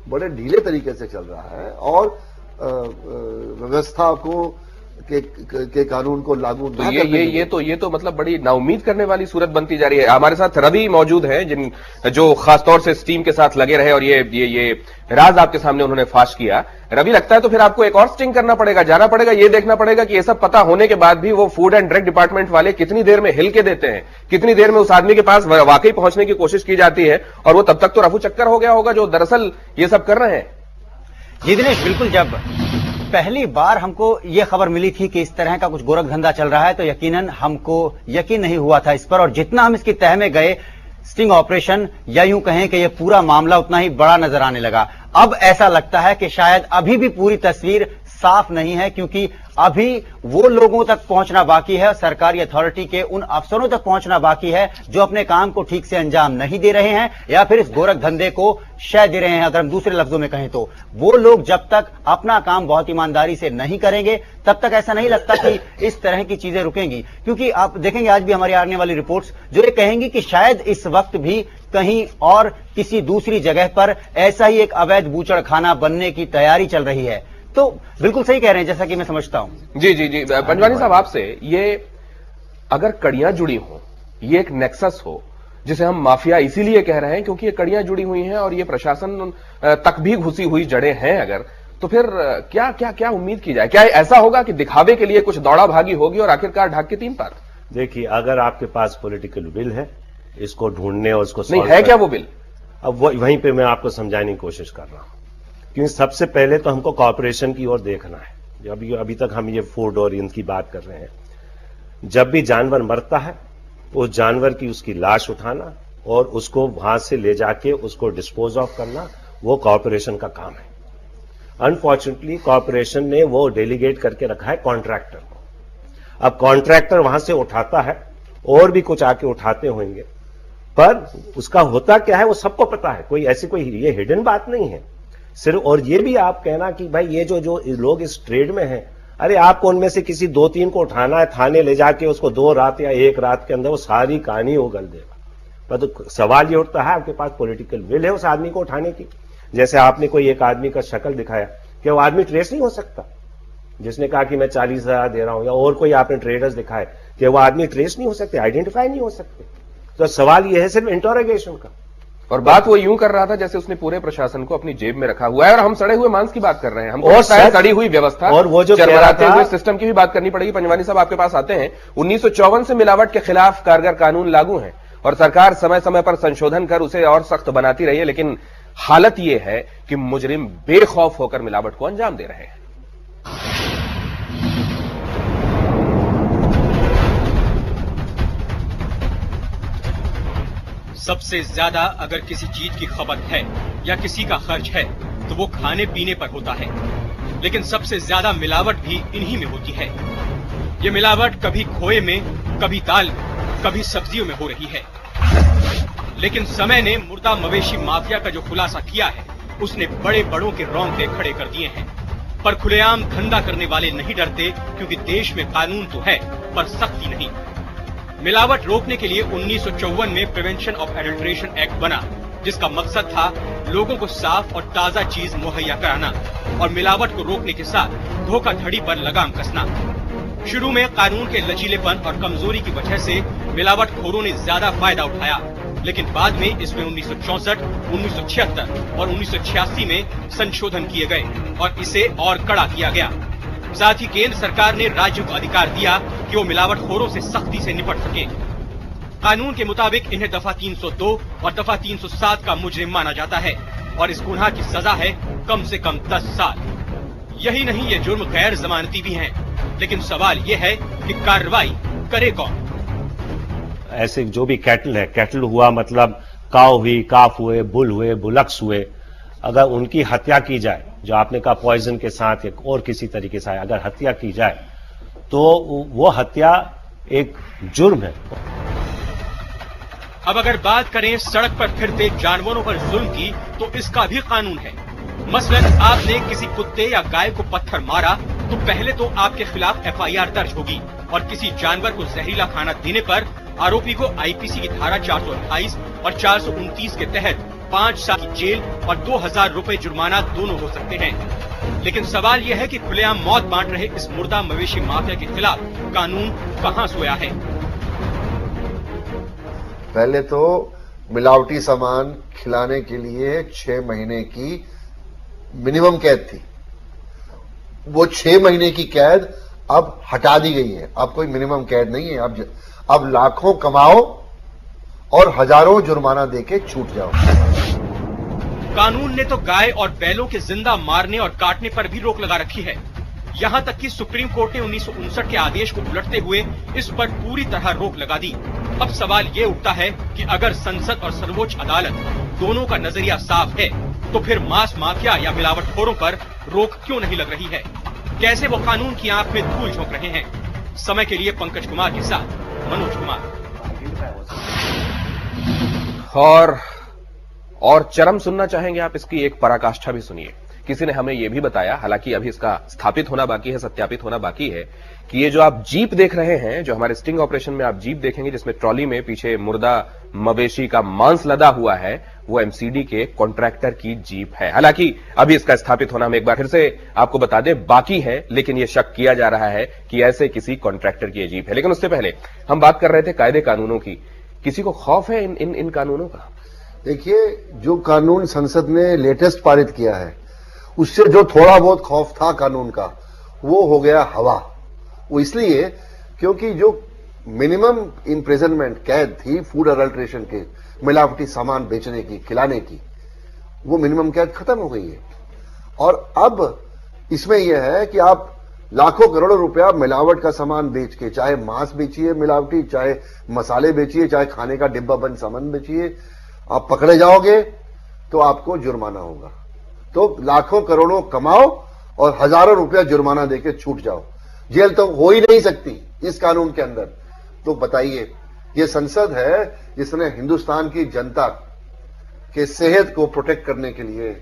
बड़े ढीले तरीके से चल रहा है और व्यवस्था को के कानून को लागू तो ये तो मतलब बड़ी नाउम्मीद करने वाली सूरत बनती जा रही है। हमारे साथ रवि मौजूद हैं जो खासतौर से स्टीम के साथ लगे रहे और ये राज आपके सामने उन्होंने फाश किया। रवि, लगता है तो फिर आपको एक और स्टिंग करना पड़ेगा, जाना पड़ेगा, ये देखना पड़ेगा कि ये सब पता होने के बाद भी वो फूड एंड ड्रग डिपार्टमेंट वाले कितनी देर में हिल के देते हैं, कितनी देर में उस आदमी के पास वाकई पहुंचने की कोशिश की जाती है और वो तब तक तो रफू चक्कर हो गया होगा जो दरअसल ये सब कर रहे हैं। जी दिनेश, बिल्कुल। जब पहली बार हमको ये खबर मिली थी कि इस तरह का कुछ गोरख धंधा चल रहा है तो यकीनन हमको यकीन नहीं हुआ था इस पर, और जितना हम इसकी तह में गए स्टिंग ऑपरेशन या यूं कहें कि ये पूरा मामला उतना ही बड़ा नजर आने लगा। अब ऐसा लगता है कि शायद अभी भी पूरी तस्वीर साफ नहीं है, क्योंकि अभी वो लोगों तक पहुंचना बाकी है, सरकारी अथॉरिटी के उन अफसरों तक पहुंचना बाकी है जो अपने काम को ठीक से अंजाम नहीं दे रहे हैं या फिर इस गोरख धंधे को शय दे रहे हैं। अगर हम दूसरे लफ्जों में कहें तो वो लोग जब तक अपना काम बहुत ईमानदारी से नहीं करेंगे तब तक ऐसा नहीं लगता कि इस तरह की चीजें रुकेंगी। क्योंकि आप देखेंगे आज भी हमारी आने वाली रिपोर्ट्स जो ये कहेंगी कि शायद इस वक्त भी कहीं और किसी दूसरी जगह पर ऐसा ही एक अवैध बूचड़ खाना बनने की तैयारी चल रही है। तो बिल्कुल सही कह रहे हैं, जैसा कि मैं समझता हूं। जी जी जी, पंजवानी साहब, आपसे ये अगर कड़ियां जुड़ी हो, ये एक नेक्सस हो जिसे हम माफिया इसीलिए कह रहे हैं क्योंकि ये कड़ियां जुड़ी हुई हैं और ये प्रशासन तक भी घुसी हुई जड़ें हैं, अगर तो फिर क्या क्या क्या उम्मीद की जाए? क्या ऐसा होगा कि दिखावे के लिए कुछ दौड़ा भागी होगी और आखिरकार ढाक के 3 पार? देखिए, अगर आपके पास पॉलिटिकल विल है इसको ढूंढने और उसको नहीं है क्या वो बिल? अब वहीं पे मैं आपको समझाने की कोशिश कर रहा हूं। क्योंकि सबसे पहले तो हमको कॉर्पोरेशन की ओर देखना है। अभी तक हम ये फूड और इनकी बात कर रहे हैं। जब भी जानवर मरता है उस जानवर की उसकी लाश उठाना और उसको वहां से ले जाके उसको डिस्पोज ऑफ करना वो कॉर्पोरेशन का काम है। अनफॉर्चुनेटली कॉर्पोरेशन ने वो डेलीगेट करके रखा है कॉन्ट्रैक्टर को। अब कॉन्ट्रैक्टर वहां से उठाता है और भी कुछ आके उठाते होंगे, पर उसका होता क्या है वो सबको पता है। कोई ऐसी कोई ये हिडन बात नहीं है सिर्फ। और ये भी आप कहना कि भाई ये जो लोग इस ट्रेड में हैं, अरे आपको उनमें से किसी 2-3 को उठाना है, थाने ले जाके उसको 2 रात या 1 रात के अंदर वो सारी कहानी वो गल देगा। पर तो सवाल ये उठता है आपके पास पॉलिटिकल विल है उस आदमी को उठाने की? जैसे आपने कोई एक आदमी का शक्ल दिखाया, क्या वो आदमी ट्रेस नहीं हो सकता? जिसने कहा कि मैं 40,000 दे रहा हूं, या और कोई आपने ट्रेडर्स दिखाए, क्या वो आदमी ट्रेस नहीं हो सकते, आइडेंटिफाई नहीं हो सकते? तो सवाल ये है सिर्फ इंटरोगेशन का। और बात वो यूं कर रहा था जैसे उसने पूरे प्रशासन को अपनी जेब में रखा हुआ है, और हम सड़े हुए मांस की बात कर रहे हैं। हमको सड़ी हुई व्यवस्था और वो जो चरमराते हुए सिस्टम की भी बात करनी पड़ेगी। पंजवानी साहब, आपके पास आते हैं। 1954 से मिलावट के खिलाफ कारगर कानून लागू हैं और सरकार समय समय पर संशोधन कर उसे और सख्त बनाती रही है, लेकिन हालत यह है कि मुजरिम बेखौफ होकर मिलावट को अंजाम दे रहे हैं। सबसे ज्यादा अगर किसी चीज की खपत है या किसी का खर्च है तो वो खाने पीने पर होता है, लेकिन सबसे ज्यादा मिलावट भी इन्हीं में होती है। ये मिलावट कभी खोए में, कभी दाल में, कभी सब्जियों में हो रही है। लेकिन समय ने मुर्दा मवेशी माफिया का जो खुलासा किया है उसने बड़े बड़ों के रोंगटे खड़े कर दिए हैं। पर खुलेआम धंधा करने वाले नहीं डरते, क्योंकि देश में कानून तो है पर सख्ती नहीं। मिलावट रोकने के लिए 1954 में प्रिवेंशन ऑफ एडल्ट्रेशन एक्ट बना, जिसका मकसद था लोगों को साफ और ताजा चीज मुहैया कराना और मिलावट को रोकने के साथ धोखाधड़ी पर लगाम कसना। शुरू में कानून के लचीलेपन और कमजोरी की वजह से मिलावटखोरों ने ज्यादा फायदा उठाया, लेकिन बाद में इसमें 1964, 1976 और 1986 में संशोधन किए गए और इसे और कड़ा किया गया। साथ ही केंद्र सरकार ने राज्यों को अधिकार दिया कि वो मिलावटखोरों से सख्ती से निपट सके। कानून के मुताबिक इन्हें दफा 302 और दफा 307 का मुजरिम माना जाता है और इस गुनाह की सजा है कम से कम 10 साल। यही नहीं, ये जुर्म गैर जमानती भी हैं, लेकिन सवाल ये है कि कार्रवाई करे कौन? ऐसे जो भी कैटल है, कैटल हुआ मतलब काव हुई, काफ हुए, बुल हुए, बुलक्स हुए, अगर उनकी हत्या की जाए, जो आपने कहा पॉइजन के साथ या और किसी तरीके से अगर हत्या की जाए तो वो हत्या एक जुर्म है। अब अगर बात करें सड़क पर फिरते जानवरों पर जुल्म की, तो इसका भी कानून है। मसलन आपने किसी कुत्ते या गाय को पत्थर मारा तो पहले तो आपके खिलाफ FIR दर्ज होगी और किसी जानवर को जहरीला खाना देने पर आरोपी को IPC की धारा 428 और 429 के तहत 5 साल की जेल और 2000 रुपए जुर्माना दोनों हो सकते हैं। लेकिन सवाल यह है कि खुलेआम मौत बांट रहे इस मुर्दा मवेशी माफिया के खिलाफ कानून कहां सोया है। पहले तो मिलावटी सामान खिलाने के लिए 6 महीने की मिनिमम कैद थी। वो 6 महीने की कैद अब हटा दी गई है। अब कोई मिनिमम कैद नहीं है। अब लाखों कमाओ और हजारों जुर्माना देके छूट जाओ। कानून ने तो गाय और बैलों के जिंदा मारने और काटने पर भी रोक लगा रखी है। यहां तक कि सुप्रीम कोर्ट ने 1959 के आदेश को उलटते हुए इस पर पूरी तरह रोक लगा दी। अब सवाल ये उठता है कि अगर संसद और सर्वोच्च अदालत दोनों का नजरिया साफ है तो फिर मांस माफिया या मिलावटखोरों पर रोक क्यों नहीं लग रही है? कैसे वो कानून की आंख में धूल झोंक रहे हैं? समय के लिए पंकज कुमार के साथ मनोज कुमार। और चरम सुनना चाहेंगे आप, इसकी एक पराकाष्ठा भी सुनिए। किसी ने हमें यह भी बताया, हालांकि अभी इसका स्थापित होना बाकी है, सत्यापित होना बाकी है, कि ये जो आप जीप देख रहे हैं, जो हमारे स्टिंग ऑपरेशन में आप जीप देखेंगे जिसमें ट्रॉली में पीछे मुर्दा मवेशी का मांस लदा हुआ है, वो एमसीडी के कॉन्ट्रैक्टर की जीप है। हालांकि अभी इसका स्थापित होना हम एक बार फिर से आपको बता दें बाकी है, लेकिन यह शक किया जा रहा है कि ऐसे किसी कॉन्ट्रैक्टर की जीप है। लेकिन उससे पहले हम बात कर रहे थे कायदे कानूनों की। किसी को खौफ है इन कानूनों का? देखिए, जो कानून संसद ने लेटेस्ट पारित किया है उससे जो थोड़ा बहुत खौफ था कानून का, वो हो गया हवा। वो इसलिए क्योंकि जो मिनिमम इम्प्रिजनमेंट कैद थी फूड अडल्ट्रेशन के, मिलावटी सामान बेचने की, खिलाने की, वो मिनिमम कैद खत्म हो गई है। और अब इसमें यह है कि आप लाखों करोड़ों रुपया मिलावट का सामान बेच के, चाहे मांस बेचिए मिलावटी, चाहे मसाले बेचिए, चाहे खाने का डिब्बा बंद सामान बेचिए, आप पकड़े जाओगे तो आपको जुर्माना होगा। तो लाखों करोड़ों कमाओ और हजारों रुपया जुर्माना देके छूट जाओ। जेल तो हो ही नहीं सकती इस कानून के अंदर। तो बताइए, ये संसद है जिसने हिंदुस्तान की जनता के सेहत को प्रोटेक्ट करने के लिए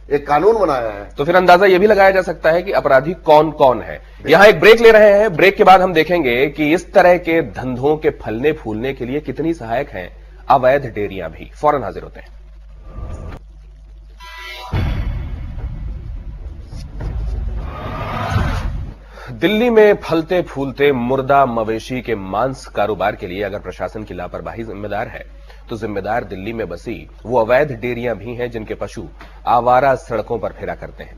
एक कानून बनाया है। तो फिर अंदाजा यह भी लगाया जा सकता है कि अपराधी कौन कौन है। यहां एक ब्रेक ले रहे हैं। ब्रेक के बाद हम देखेंगे कि इस तरह के धंधों के फलने फूलने के लिए कितनी सहायक हैं अवैध डेयरियां भी। फौरन हाजिर होते हैं। दिल्ली में फलते फूलते मुर्दा मवेशी के मांस कारोबार के लिए अगर प्रशासन की लापरवाही जिम्मेदार है, तो जिम्मेदार दिल्ली में बसी वो अवैध डेयरियां भी हैं जिनके पशु आवारा सड़कों पर फेरा करते हैं।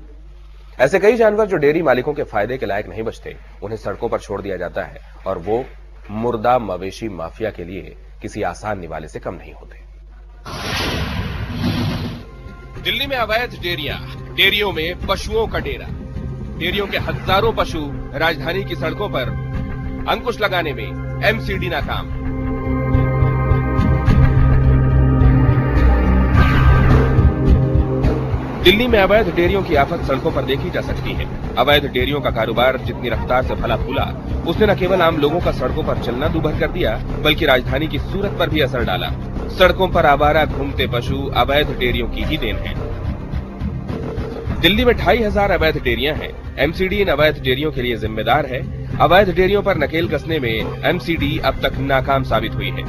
ऐसे कई जानवर जो डेयरी मालिकों के फायदे के लायक नहीं बचते, उन्हें सड़कों पर छोड़ दिया जाता है और वो मुर्दा मवेशी माफिया के लिए किसी आसान निवाले से कम नहीं होते। दिल्ली में अवैध डेयरियां, डेयरियों में पशुओं का डेरा। डेयरियों के हजारों पशु राजधानी की सड़कों पर अंकुश लगाने में एमसीडी नाकाम। दिल्ली में अवैध डेयरियों की आफत सड़कों पर देखी जा सकती है। अवैध डेयरियों का कारोबार जितनी रफ्तार से फला फूला, उसने न केवल आम लोगों का सड़कों पर चलना दूभर कर दिया, बल्कि राजधानी की सूरत पर भी असर डाला। सड़कों पर आवारा घूमते पशु अवैध डेयरियों की ही देन है। दिल्ली में 2500 अवैध डेयरियां हैं। एमसीडी इन अवैध डेयरियों के लिए जिम्मेदार है। अवैध डेयरियों पर नकेल कसने में एमसीडी अब तक नाकाम साबित हुई है।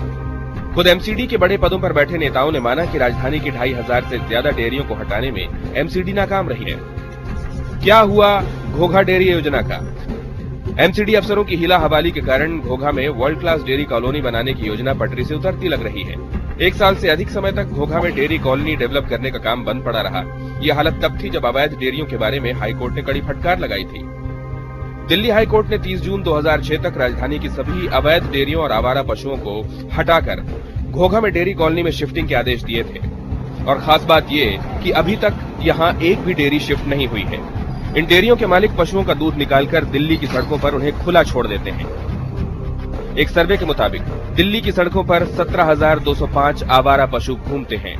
खुद एमसीडी के बड़े पदों पर बैठे नेताओं ने माना कि राजधानी की 2500 से ज्यादा डेयरियों को हटाने में एमसीडी नाकाम रही है। क्या हुआ घोघा डेयरी योजना का? एमसीडी अफसरों की हिला हवाली के कारण घोघा में वर्ल्ड क्लास डेयरी कॉलोनी बनाने की योजना पटरी से उतरती लग रही है। 1 साल से अधिक समय तक घोघा में डेयरी कॉलोनी डेवलप करने का काम बंद पड़ा रहा। यह हालत तब थी जब अवैध डेयरियों के बारे में हाईकोर्ट ने कड़ी फटकार लगाई थी। दिल्ली हाईकोर्ट ने 30 जून 2006 तक राजधानी की सभी अवैध डेयरियों और आवारा पशुओं को हटाकर घोघा में डेयरी कॉलोनी में शिफ्टिंग के आदेश दिए थे। और खास बात यह कि अभी तक यहां एक भी डेयरी शिफ्ट नहीं हुई है। इन डेयरियों के मालिक पशुओं का दूध निकालकर दिल्ली की सड़कों पर उन्हें खुला छोड़ देते हैं। एक सर्वे के मुताबिक दिल्ली की सड़कों पर 17,205 आवारा पशु घूमते हैं।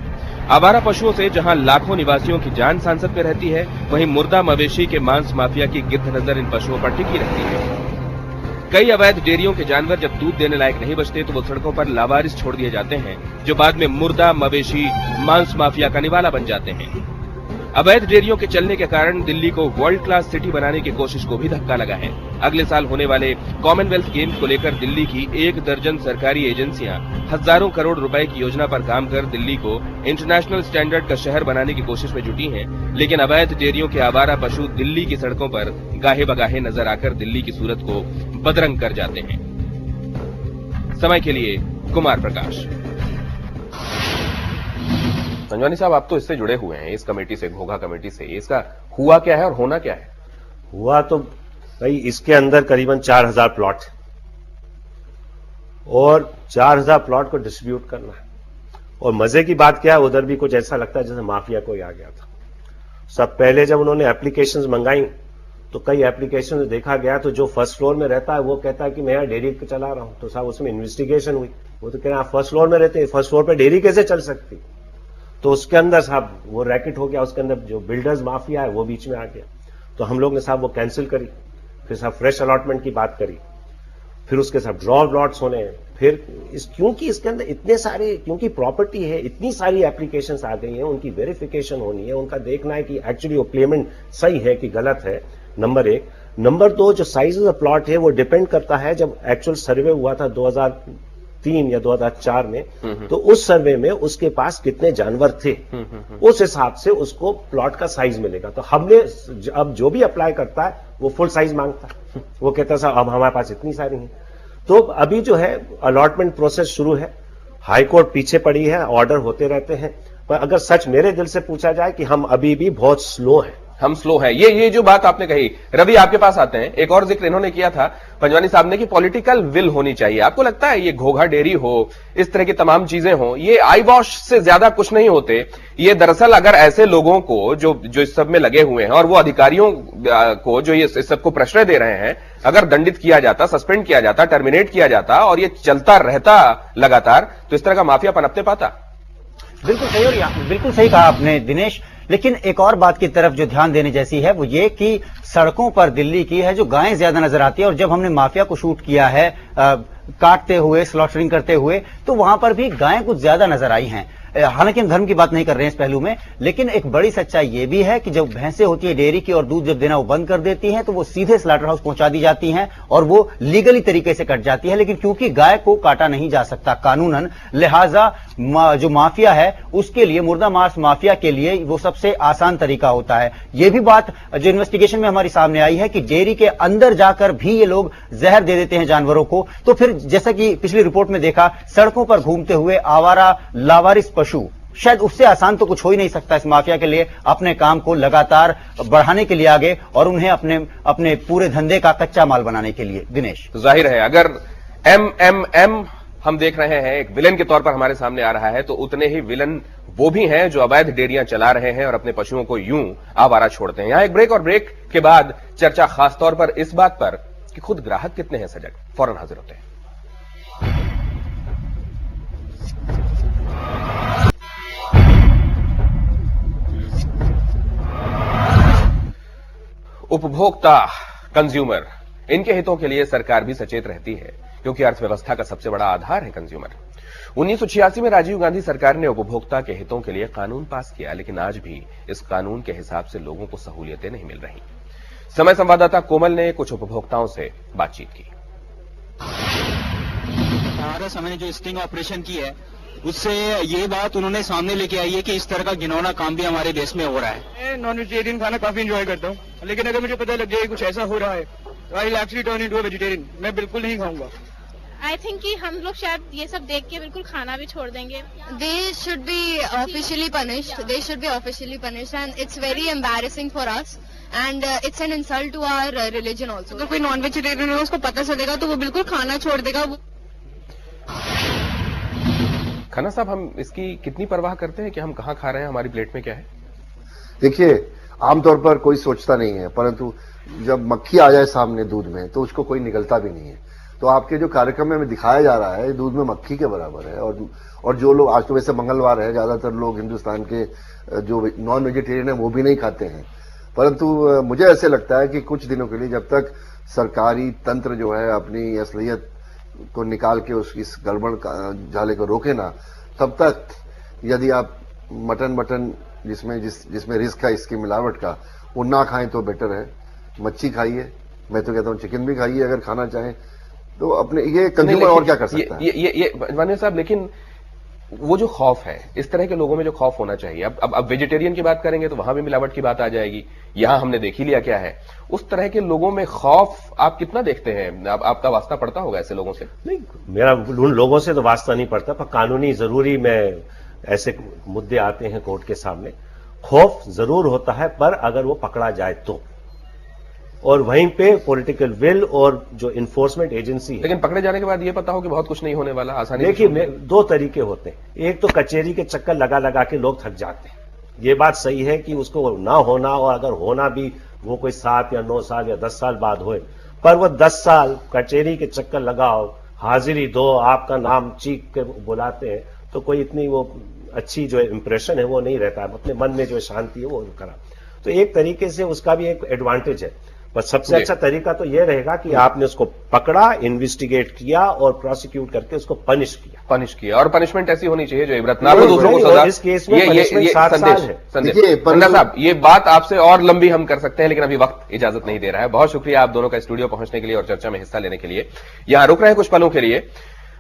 आवारा पशुओं से जहां लाखों निवासियों की जान सांसत में रहती है, वहीं मुर्दा मवेशी के मांस माफिया की गिद्ध नजर इन पशुओं पर टिकी रहती है। कई अवैध डेयरियों के जानवर जब दूध देने लायक नहीं बचते तो वो सड़कों पर लावारिस छोड़ दिए जाते हैं, जो बाद में मुर्दा मवेशी मांस माफिया का निवाला बन जाते हैं। अवैध डेयरियों के चलने के कारण दिल्ली को वर्ल्ड क्लास सिटी बनाने की कोशिश को भी धक्का लगा है। अगले साल होने वाले कॉमनवेल्थ गेम्स को लेकर दिल्ली की 1 दर्जन सरकारी एजेंसियां हजारों करोड़ रुपए की योजना पर काम कर दिल्ली को इंटरनेशनल स्टैंडर्ड का शहर बनाने की कोशिश में जुटी हैं, लेकिन अवैध डेयरियों के आवारा पशु दिल्ली की सड़कों पर गाहे बगाहे नजर आकर दिल्ली की सूरत को बदरंग कर जाते हैं। समय के लिए कुमार प्रकाश। संजवानी साहब, आप तो इससे जुड़े हुए हैं, इस कमेटी से, घोघा कमेटी से। इसका हुआ क्या है और होना क्या है? हुआ तो भाई इसके अंदर करीबन 4000 प्लॉट है और 4000 प्लॉट को डिस्ट्रीब्यूट करना है। और मजे की बात क्या है, उधर भी कुछ ऐसा लगता है जैसे माफिया कोई आ गया था। सब पहले जब उन्होंने एप्लीकेशंस मंगाई तो कई एप्लीकेशन देखा गया तो जो फर्स्ट फ्लोर में रहता है वो कहता है कि मैं यहाँ डेयरी चला रहा हूं। तो साहब उसमें इन्वेस्टिगेशन हुई, वो तो कह रहे हैं आप फर्स्ट फ्लोर में रहते हैं, फर्स्ट फ्लोर पे डेयरी कैसे चल सकती? तो उसके अंदर साहब वो रैकेट हो गया, उसके अंदर जो बिल्डर्स माफिया है वो बीच में आ गया। तो हम लोग ने साहब वो कैंसिल करी, फिर साहब फ्रेश अलॉटमेंट की बात करी, फिर उसके साथ ड्रॉ लॉट्स होने, फिर क्योंकि इसके अंदर इतने सारे, क्योंकि प्रॉपर्टी है, इतनी सारी एप्लीकेशंस आ गई हैं, उनकी वेरिफिकेशन होनी है, उनका देखना है कि एक्चुअली वो पेमेंट सही है कि गलत है, नंबर 1। नंबर 2, जो साइज ऑफ प्लॉट है वो डिपेंड करता है। जब एक्चुअल सर्वे हुआ था 2003 या 2004 में, तो उस सर्वे में उसके पास कितने जानवर थे, उस हिसाब से उसको प्लॉट का साइज मिलेगा। तो हमने अब जो भी अप्लाई करता है वो फुल साइज मांगता है, वो कहता है अब हमारे पास इतनी सारी हैं। तो अभी जो है अलॉटमेंट प्रोसेस शुरू है, हाई कोर्ट पीछे पड़ी है, ऑर्डर होते रहते हैं, पर अगर सच मेरे दिल से पूछा जाए कि हम अभी भी बहुत स्लो हैं। हम स्लो हैं, ये जो बात आपने कही, रवि आपके पास आते हैं। एक और जिक्र इन्होंने किया था पंजवानी साहब ने कि पॉलिटिकल विल होनी चाहिए। आपको लगता है ये घोघा डेयरी हो, इस तरह की तमाम चीजें हो, ये आई वॉश से ज्यादा कुछ नहीं होते? ये दरअसल अगर ऐसे लोगों को जो इस सब में लगे हुए हैं और वो अधिकारियों को जो ये इस सबको प्रश्रय दे रहे हैं, अगर दंडित किया जाता, सस्पेंड किया जाता, टर्मिनेट किया जाता और ये चलता रहता लगातार, तो इस तरह का माफिया पनपते पाता। बिल्कुल सही, और बिल्कुल सही कहा आपने दिनेश। लेकिन एक और बात की तरफ जो ध्यान देने जैसी है वो ये कि सड़कों पर दिल्ली की है जो गायें ज्यादा नजर आती है, और जब हमने माफिया को शूट किया है काटते हुए, स्लॉटरिंग करते हुए, तो वहां पर भी गायें कुछ ज्यादा नजर आई हैं। हालांकि हम धर्म की बात नहीं कर रहे हैं इस पहलू में, लेकिन एक बड़ी सच्चाई ये भी है कि जब भैंसें होती है डेयरी की और दूध जब देना वो बंद कर देती हैं तो वो सीधे स्लॉटर हाउस पहुंचा दी जाती हैं और वो लीगली तरीके से कट जाती है। लेकिन क्योंकि गाय को काटा नहीं जा सकता कानूनन, लिहाजा जो माफिया है उसके लिए, मुर्दा मांस माफिया के लिए वो सबसे आसान तरीका होता है। ये भी बात जो इन्वेस्टिगेशन में हमारी सामने आई है कि डेयरी के अंदर जाकर भी ये लोग जहर दे देते हैं जानवरों को। तो फिर जैसा कि पिछली रिपोर्ट में देखा, सड़कों पर घूमते हुए आवारा लावारिस पशु, शायद उससे आसान तो कुछ हो ही नहीं सकता इस माफिया के लिए अपने काम को लगातार बढ़ाने के लिए आगे, और उन्हें अपने पूरे धंधे का कच्चा माल बनाने के लिए। दिनेश, तो जाहिर है अगर MMM हम देख रहे हैं एक विलन के तौर पर हमारे सामने आ रहा है, तो उतने ही विलन वो भी हैं जो अवैध डेयरियां चला रहे हैं और अपने पशुओं को यूं आवारा छोड़ते हैं। यहां एक ब्रेक, और ब्रेक के बाद चर्चा खासतौर पर इस बात पर कि खुद ग्राहक कितने हैं सजग। फौरन हाजिर होते हैं। उपभोक्ता, कंज्यूमर, इनके हितों के लिए सरकार भी सचेत रहती है क्योंकि अर्थव्यवस्था का सबसे बड़ा आधार है कंज्यूमर। 1986 में राजीव गांधी सरकार ने उपभोक्ता के हितों के लिए कानून पास किया, लेकिन आज भी इस कानून के हिसाब से लोगों को सहूलियतें नहीं मिल रही। समय संवाददाता कोमल ने कुछ उपभोक्ताओं से बातचीत की। हमारा समय ने जो स्टिंग ऑपरेशन की है उससे ये बात उन्होंने सामने लेके आई है कि इस तरह का घिनौना काम भी हमारे देश में हो रहा है। मैं नॉन वेजिटेरियन खाना काफी एंजॉय करता हूँ, लेकिन अगर मुझे पता लग जाए कुछ ऐसा हो रहा है तो I will actually turn into a vegetarian. मैं बिल्कुल नहीं खाऊंगा। आई थिंक कि हम लोग शायद ये सब देख के बिल्कुल खाना भी छोड़ देंगे। They should be officially punished. They should be officially punished, and it's very embarrassing for us. And it's an insult to our religion also. अगर कोई नॉन वेजिटेरियन है उसको पता चलेगा तो वो बिल्कुल खाना छोड़ देगा। खन्ना साहब, हम इसकी कितनी परवाह करते हैं कि हम कहां खा रहे हैं, हमारी प्लेट में क्या है? देखिए, आमतौर पर कोई सोचता नहीं है, परंतु जब मक्खी आ जाए सामने दूध में तो उसको कोई निगलता भी नहीं है। तो आपके जो कार्यक्रम में दिखाया जा रहा है दूध में मक्खी के बराबर है। और जो लोग, आज तो वैसे मंगलवार है, ज्यादातर लोग हिंदुस्तान के जो नॉन वेजिटेरियन है वो भी नहीं खाते हैं, परंतु मुझे ऐसे लगता है कि कुछ दिनों के लिए जब तक सरकारी तंत्र जो है अपनी असलियत को निकाल के इस गड़बड़ झाले को रोके ना, तब तक यदि आप मटन जिसमें रिस्क है इसकी मिलावट का, वो ना खाएं तो बेटर है। मच्छी खाइए, मैं तो कहता हूं चिकन भी खाइए अगर खाना चाहें तो। अपने ये कंज्यूमर और क्या कर सकता है? ये माननीय साहब, लेकिन वो जो खौफ है, इस तरह के लोगों में जो खौफ होना चाहिए, अब वेजिटेरियन की बात करेंगे तो वहां भी मिलावट की बात आ जाएगी। यहां हमने देख ही लिया क्या है। उस तरह के लोगों में खौफ आप कितना देखते हैं? आपका वास्ता पड़ता होगा ऐसे लोगों से? नहीं, मेरा उन लोगों से तो वास्ता नहीं पड़ता, पर कानूनी जरूरी में ऐसे मुद्दे आते हैं कोर्ट के सामने। खौफ जरूर होता है, पर अगर वो पकड़ा जाए तो, और वहीं पे पॉलिटिकल विल और जो इन्फोर्समेंट एजेंसी है। लेकिन पकड़े जाने के बाद ये पता हो कि बहुत कुछ नहीं होने वाला, आसानी। देखिए, दो तरीके होते हैं। एक तो कचहरी के चक्कर लगा लगा के लोग थक जाते हैं। ये बात सही है कि उसको ना होना, और अगर होना भी वो कोई 7 या 9 साल या 10 साल बाद होए, पर वो 10 साल कचहरी के चक्कर लगाओ, हाजिरी दो, आपका नाम चीख के बुलाते हैं, तो कोई इतनी वो अच्छी जो इंप्रेशन है वो नहीं रहता है। अपने मन में जो शांति है वो करा। तो एक तरीके से उसका भी एक एडवांटेज है, पर सबसे अच्छा तरीका तो यह रहेगा कि आपने उसको पकड़ा, इन्वेस्टिगेट किया और प्रोसिक्यूट करके उसको पनिश किया। और पनिशमेंट ऐसी होनी चाहिए जो इबरतनाक हो, दूसरों को सजा। इस केस में पनिशमेंट 7 साल है। पंडा साहब, ये बात आपसे और लंबी हम कर सकते हैं, लेकिन अभी वक्त इजाजत नहीं दे रहा है। बहुत शुक्रिया आप दोनों का स्टूडियो पहुंचने के लिए और चर्चा में हिस्सा लेने के लिए। यहां रुक रहे हैं कुछ पलों के लिए,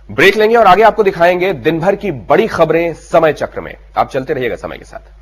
ब्रेक लेंगे और आगे आपको दिखाएंगे दिन भर की बड़ी खबरें समय चक्र में। आप चलते रहिएगा समय के साथ।